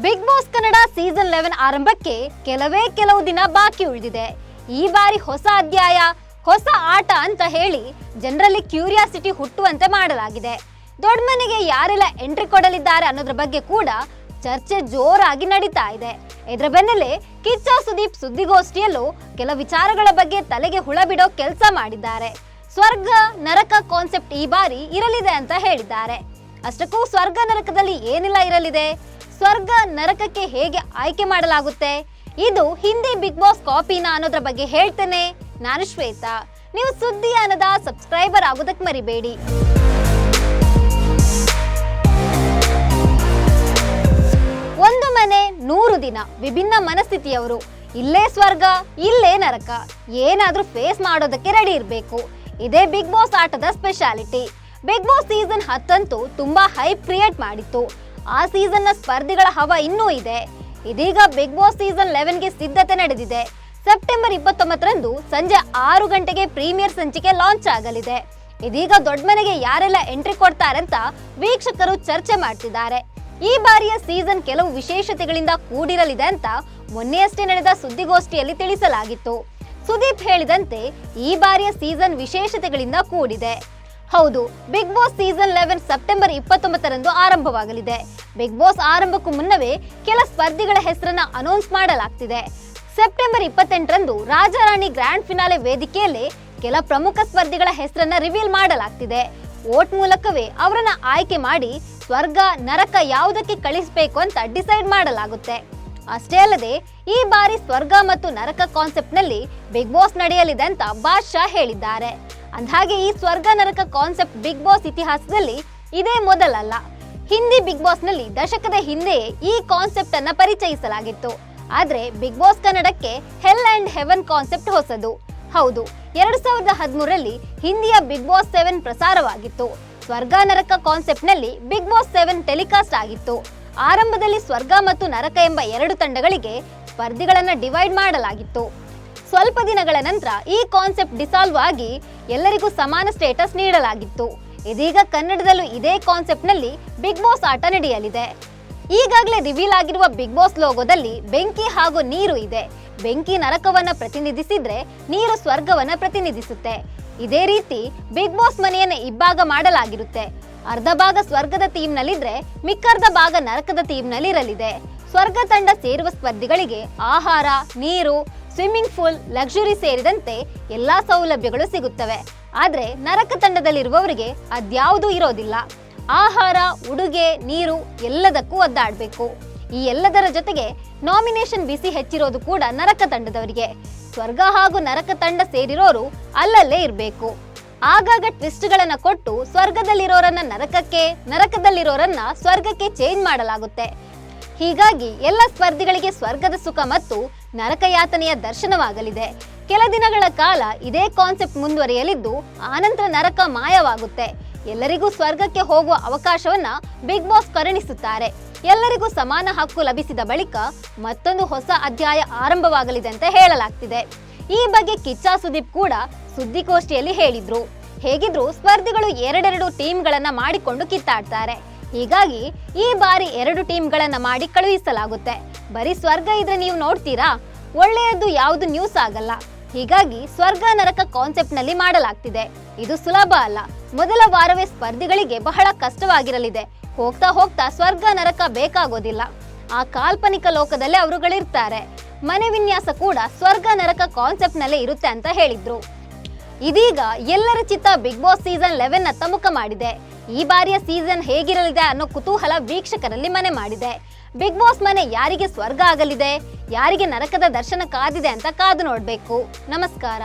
Big boss Kannada season 11 ಆರಂಭಕ್ಕೆ ಕೆಲವು ದಿನ ಬಾಕಿ ಉಳಿದಿದೆ. ಈ ಬಾರಿ ಹೊಸ ಅಧ್ಯಾಯ, ಹೊಸ ಆಟ ಅಂತ ಹೇಳಿ ಜನರಲ್ಲಿ ಕ್ಯೂರಿಯಾಸಿಟಿ ಹುಟ್ಟುವಂತೆ ಮಾಡಲಾಗಿದೆ. ದೊಡ್ಡ ಮನೆಗೆ ಯಾರೆಲ್ಲ ಎಂಟ್ರಿ ಕೊಡಲಿದ್ದಾರೆ ಅನ್ನೋದ್ರ ಬಗ್ಗೆ ಕೂಡ ಚರ್ಚೆ ಜೋರಾಗಿ ನಡೀತಾ ಇದೆ. ಇದರ ಬೆನ್ನಲ್ಲೇ ಕಿಚ್ಚ ಸುದೀಪ್ ಸುದ್ದಿಗೋಷ್ಠಿಯಲ್ಲೂ ಕೆಲ ವಿಚಾರಗಳ ಬಗ್ಗೆ ತಲೆಗೆ ಹುಳ ಬಿಡೋ ಕೆಲಸ ಮಾಡಿದ್ದಾರೆ. ಸ್ವರ್ಗ ನರಕ ಕಾನ್ಸೆಪ್ಟ್ ಈ ಬಾರಿ ಇರಲಿದೆ ಅಂತ ಹೇಳಿದ್ದಾರೆ. ಅಷ್ಟಕ್ಕೂ ಸ್ವರ್ಗ ನರಕದಲ್ಲಿ ಏನೆಲ್ಲ ಇರಲಿದೆ, ಸ್ವರ್ಗ ನರಕಕ್ಕೆ ಹೇಗೆ ಆಯ್ಕೆ ಮಾಡಲಾಗುತ್ತೆ, ಇದು ಹಿಂದಿ ಬಿಗ್ ಬಾಸ್ ಕಾಪಿನಾ ಅನ್ನೋದ್ರ ಬಗ್ಗೆ ಹೇಳ್ತೇನೆ. ನಾನು ಶ್ವೇತಾ. ನೀವು ಸುದ್ದಿ ಅನ್ನದ ಸಬ್ಸ್ಕ್ರೈಬರ್ ಆಗೋದಕ್ಕೆ ಮರಿಬೇಡಿ. ಒಂದು ಮನೆ 100 ದಿನ, ವಿಭಿನ್ನ ಮನಸ್ಥಿತಿಯವರು, ಇಲ್ಲೇ ಸ್ವರ್ಗ ಇಲ್ಲೇ ನರಕ, ಏನಾದ್ರೂ ಫೇಸ್ ಮಾಡೋದಕ್ಕೆ ರೆಡಿ ಇರಬೇಕು. ಇದೇ ಬಿಗ್ ಬಾಸ್ ಆಟದ ಸ್ಪೆಷಾಲಿಟಿ. ಬಿಗ್ ಬಾಸ್ ಸೀಸನ್ 10 ಅಂತೂ ತುಂಬಾ ಹೈಪ್ ಕ್ರಿಯೇಟ್ ಮಾಡಿತ್ತು. ಆ ಸೀಸನ್ನ ಸ್ಪರ್ಧಿಗಳ ಹವಾ ಇನ್ನೂ ಇದೆ. ಇದೀಗ ಬಿಗ್ ಬಾಸ್ ಸೀಸನ್ 11ಗೆ ಸಿದ್ಧತೆ ನಡೆದಿದೆ. ಸೆಪ್ಟೆಂಬರ್ 29ರಂದು ಸಂಜೆ 6 ಗಂಟೆಗೆ ಪ್ರೀಮಿಯರ್ ಸಂಚಿಕೆ ಲಾಂಚ್ ಆಗಲಿದೆ. ಇದೀಗ ದೊಡ್ಡ ಮನೆಗೆ ಯಾರೆಲ್ಲ ಎಂಟ್ರಿ ಕೊಡ್ತಾರೆ ಅಂತ ವೀಕ್ಷಕರು ಚರ್ಚೆ ಮಾಡ್ತಿದ್ದಾರೆ. ಈ ಬಾರಿಯ ಸೀಸನ್ ಕೆಲವು ವಿಶೇಷತೆಗಳಿಂದ ಕೂಡಿರಲಿದೆ ಅಂತ ಮೊನ್ನೆಯಷ್ಟೇ ನಡೆದ ಸುದ್ದಿಗೋಷ್ಠಿಯಲ್ಲಿ ತಿಳಿಸಲಾಗಿತ್ತು. ಸುದೀಪ್ ಹೇಳಿದಂತೆ ಈ ಬಾರಿಯ ಸೀಸನ್ ವಿಶೇಷತೆಗಳಿಂದ ಕೂಡಿದೆ. ಹೌದು, ಬಿಗ್ ಬಾಸ್ ಸೀಸನ್ 11 ಸೆಪ್ಟೆಂಬರ್ 29ರಂದು ಆರಂಭವಾಗಲಿದೆ. ಬಿಗ್ ಬಾಸ್ ಆರಂಭಕ್ಕೂ ಮುನ್ನವೇ ಕೆಲ ಸ್ಪರ್ಧಿಗಳ ಹೆಸರನ್ನ announce ಮಾಡಲಾಗ್ತಿದೆ. September 28ರಂದು Rajarani grand finale ವೇದಿಕೆಯಲ್ಲಿ ಕೆಲ ಪ್ರಮುಖ ಸ್ಪರ್ಧಿಗಳ ಹೆಸರನ್ನ ರಿವೀಲ್ ಮಾಡಲಾಗ್ತಿದೆ. ವೋಟ್ ಮೂಲಕವೇ ಅವರನ್ನ ಆಯ್ಕೆ ಮಾಡಿ ಸ್ವರ್ಗ ನರಕ ಯಾವುದಕ್ಕೆ ಕಳಿಸಬೇಕು ಅಂತ ಡಿಸೈಡ್ ಮಾಡಲಾಗುತ್ತೆ. ಅಷ್ಟೇ ಅಲ್ಲದೆ ಈ ಬಾರಿ ಸ್ವರ್ಗ ಮತ್ತು ನರಕ ಕಾನ್ಸೆಪ್ಟ್ ನಲ್ಲಿ ಬಿಗ್ ಬಾಸ್ ನಡೆಯಲಿದೆ ಅಂತ ಬಾದ್ಶಾ ಹೇಳಿದ್ದಾರೆ. ಅಂದಹಾಗೆ ಈ ಸ್ವರ್ಗ ನರಕ ಕಾನ್ಸೆಪ್ಟ್ ಬಿಗ್ ಬಾಸ್ ಇತಿಹಾಸದಲ್ಲಿ ಇದೇ ಮೊದಲಲ್ಲ. ಹಿಂದಿ ಬಿಗ್ ಬಾಸ್ ನಲ್ಲಿ ದಶಕದ ಹಿಂದೆ ಈ ಕಾನ್ಸೆಪ್ಟ್ ಅನ್ನ ಪರಿಚಯಿಸಲಾಗಿತ್ತು. ಆದ್ರೆ ಬಿಗ್ ಬಾಸ್ ಕನ್ನಡಕ್ಕೆ ಹೆಲ್ ಅಂಡ್ ಹೆವನ್ ಕಾನ್ಸೆಪ್ಟ್ ಹೊಸದು. ಹೌದು, 2013ರಲ್ಲಿ ಹಿಂದಿಯ ಬಿಗ್ ಬಾಸ್ 7 ಪ್ರಸಾರವಾಗಿತ್ತು. ಸ್ವರ್ಗ ನರಕ ಕಾನ್ಸೆಪ್ಟ್ ನಲ್ಲಿ ಬಿಗ್ ಬಾಸ್ 7 ಟೆಲಿಕಾಸ್ಟ್ ಆಗಿತ್ತು. ಆರಂಭದಲ್ಲಿ ಸ್ವರ್ಗ ಮತ್ತು ನರಕ ಎಂಬ 2 ತಂಡಗಳಿಗೆ ಸ್ಪರ್ಧಿಗಳನ್ನ ಡಿವೈಡ್ ಮಾಡಲಾಗಿತ್ತು. ಸ್ವಲ್ಪ ದಿನಗಳ ನಂತರ ಈ ಕಾನ್ಸೆಪ್ಟ್ ಡಿಸಾಲ್ವ್ ಆಗಿ ಎಲ್ಲರಿಗೂ ಸಮಾನ ಸ್ಟೇಟಸ್ ನೀಡಲಾಗಿತ್ತು. ಇದೀಗ ಕನ್ನಡದಲ್ಲೂ ಇದೇ ಕಾನ್ಸೆಪ್ಟ್ ನಲ್ಲಿ ಬಿಗ್ ಬಾಸ್ ಆಟ ನಡೆಯಲಿದೆ. ಈಗಾಗಲೇ ರಿವೀಲ್ ಆಗಿರುವ ಬಿಗ್ ಬಾಸ್ ಲೋಗೋದಲ್ಲಿ ಬೆಂಕಿ ಹಾಗೂ ನೀರು ಇದೆ. ಬೆಂಕಿ ನರಕವನ್ನ ಪ್ರತಿನಿಧಿಸಿದ್ರೆ ನೀರು ಸ್ವರ್ಗವನ್ನ ಪ್ರತಿನಿಧಿಸುತ್ತೆ. ಇದೇ ರೀತಿ ಬಿಗ್ ಬಾಸ್ ಮನೆಯನ್ನ ಇಬ್ಬಾಗ ಮಾಡಲಾಗಿರುತ್ತೆ. ಅರ್ಧ ಭಾಗ ಸ್ವರ್ಗದ ಥೀಮ್ ನಲ್ಲಿದ್ರೆ ಮಿಕ್ಕರ್ಧ ಭಾಗ ನರಕದ ಥೀಮ್ ನಲ್ಲಿ ಇರಲಿದೆ. ಸ್ವರ್ಗ ತಂಡ ಸೇರುವ ಸ್ಪರ್ಧಿಗಳಿಗೆ ಆಹಾರ, ನೀರು, ಸ್ವಿಮ್ಮಿಂಗ್ ಪೂಲ್, ಲಕ್ಸುರಿ ಸೇರಿದಂತೆ ಎಲ್ಲಾ ಸೌಲಭ್ಯಗಳು ಸಿಗುತ್ತವೆ. ಆದ್ರೆ ನರಕ ತಂಡದಲ್ಲಿರುವವರಿಗೆ ಅದ್ಯಾವುದೂ ಇರೋದಿಲ್ಲ. ಆಹಾರ, ಉಡುಗೆ, ನೀರು ಎಲ್ಲದಕ್ಕೂ ಒದ್ದಾಡಬೇಕು. ಈ ಎಲ್ಲದರ ಜೊತೆಗೆ ನಾಮಿನೇಷನ್ ಬಿಸಿ ಹೆಚ್ಚಿರೋದು ಕೂಡ ನರಕ ತಂಡದವರಿಗೆ. ಸ್ವರ್ಗ ಹಾಗೂ ನರಕ ತಂಡ ಸೇರಿರೋರು ಅಲ್ಲಲ್ಲೇ ಇರಬೇಕು. ಆಗಾಗ ಟ್ವಿಸ್ಟ್ಗಳನ್ನ ಕೊಟ್ಟು ಸ್ವರ್ಗದಲ್ಲಿರೋರನ್ನ ನರಕಕ್ಕೆ, ನರಕದಲ್ಲಿರೋರನ್ನ ಸ್ವರ್ಗಕ್ಕೆ ಚೇಂಜ್ ಮಾಡಲಾಗುತ್ತೆ. ಹೀಗಾಗಿ ಎಲ್ಲ ಸ್ಪರ್ಧಿಗಳಿಗೆ ಸ್ವರ್ಗದ ಸುಖ ಮತ್ತು ನರಕ ಯಾತನೆಯ ದರ್ಶನವಾಗಲಿದೆ. ಕೆಲ ದಿನಗಳ ಕಾಲ ಇದೇ ಕಾನ್ಸೆಪ್ಟ್ ಮುಂದುವರಿಯಲಿದ್ದು ಆನಂತರ ನರಕ ಮಾಯವಾಗುತ್ತೆ. ಎಲ್ಲರಿಗೂ ಸ್ವರ್ಗಕ್ಕೆ ಹೋಗುವ ಅವಕಾಶವನ್ನ ಬಿಗ್ ಬಾಸ್ ಕರುಣಿಸುತ್ತಾರೆ. ಎಲ್ಲರಿಗೂ ಸಮಾನ ಹಕ್ಕು ಲಭಿಸಿದ ಬಳಿಕ ಮತ್ತೊಂದು ಹೊಸ ಅಧ್ಯಾಯ ಆರಂಭವಾಗಲಿದೆ ಅಂತ ಹೇಳಲಾಗ್ತಿದೆ. ಈ ಬಗ್ಗೆ ಕಿಚ್ಚ ಸುದೀಪ್ ಕೂಡ ಸುದ್ದಿಗೋಷ್ಠಿಯಲ್ಲಿ ಹೇಳಿದ್ರು. ಹೇಗಿದ್ರು ಸ್ಪರ್ಧಿಗಳು 2 ಟೀಮ್ಗಳನ್ನ ಮಾಡಿಕೊಂಡು ಕಿತ್ತಾಡ್ತಾರೆ. ಹೀಗಾಗಿ ಈ ಬಾರಿ 2 ಟೀಮ್ಗಳನ್ನ ಮಾಡಿ ಕಳುಹಿಸಲಾಗುತ್ತೆ. ಬರೀ ಸ್ವರ್ಗ ಇದ್ರೆ ನೀವು ನೋಡ್ತೀರಾ? ಒಳ್ಳೆಯದು ಯಾವುದು ನ್ಯೂಸ್ ಆಗಲ್ಲ. ಹೀಗಾಗಿ ಸ್ವರ್ಗ ನರಕ ಕಾನ್ಸೆಪ್ಟ್ ನಲ್ಲಿ ಮಾಡಲಾಗ್ತಿದೆ. ಇದು ಸುಲಭ ಅಲ್ಲ. ಮೊದಲ ವಾರವೇ ಸ್ಪರ್ಧಿಗಳಿಗೆ ಬಹಳ ಕಷ್ಟವಾಗಿರಲಿದೆ. ಹೋಗ್ತಾ ಹೋಗ್ತಾ ಸ್ವರ್ಗ ನರಕ ಬೇಕಾಗೋದಿಲ್ಲ. ಆ ಕಾಲ್ಪನಿಕ ಲೋಕದಲ್ಲೇ ಅವರುಗಳಿರ್ತಾರೆ. ಮನೆ ವಿನ್ಯಾಸ ಕೂಡ ಸ್ವರ್ಗ ನರಕ ಕಾನ್ಸೆಪ್ಟ್ ನಲ್ಲೇ ಇರುತ್ತೆ ಅಂತ ಹೇಳಿದ್ರು. ಇದೀಗ ಎಲ್ಲರ ಚಿತ್ತ ಬಿಗ್ ಬಾಸ್ ಸೀಸನ್ 11 ಅತ್ತ ಮುಖ ಮಾಡಿದೆ. ಈ ಬಾರಿಯ ಸೀಸನ್ ಹೇಗಿರಲಿದೆ ಅನ್ನೋ ಕುತೂಹಲ ವೀಕ್ಷಕರಲ್ಲಿ ಮನೆ ಮಾಡಿದೆ. ಬಿಗ್ ಬಾಸ್ ಮನೆ ಯಾರಿಗೆ ಸ್ವರ್ಗ ಆಗಲಿದೆ, ಯಾರಿಗೆ ನರಕದ ದರ್ಶನ ಕಾದಿದೆ ಅಂತ ಕಾದು ನೋಡ್ಬೇಕು. ನಮಸ್ಕಾರ.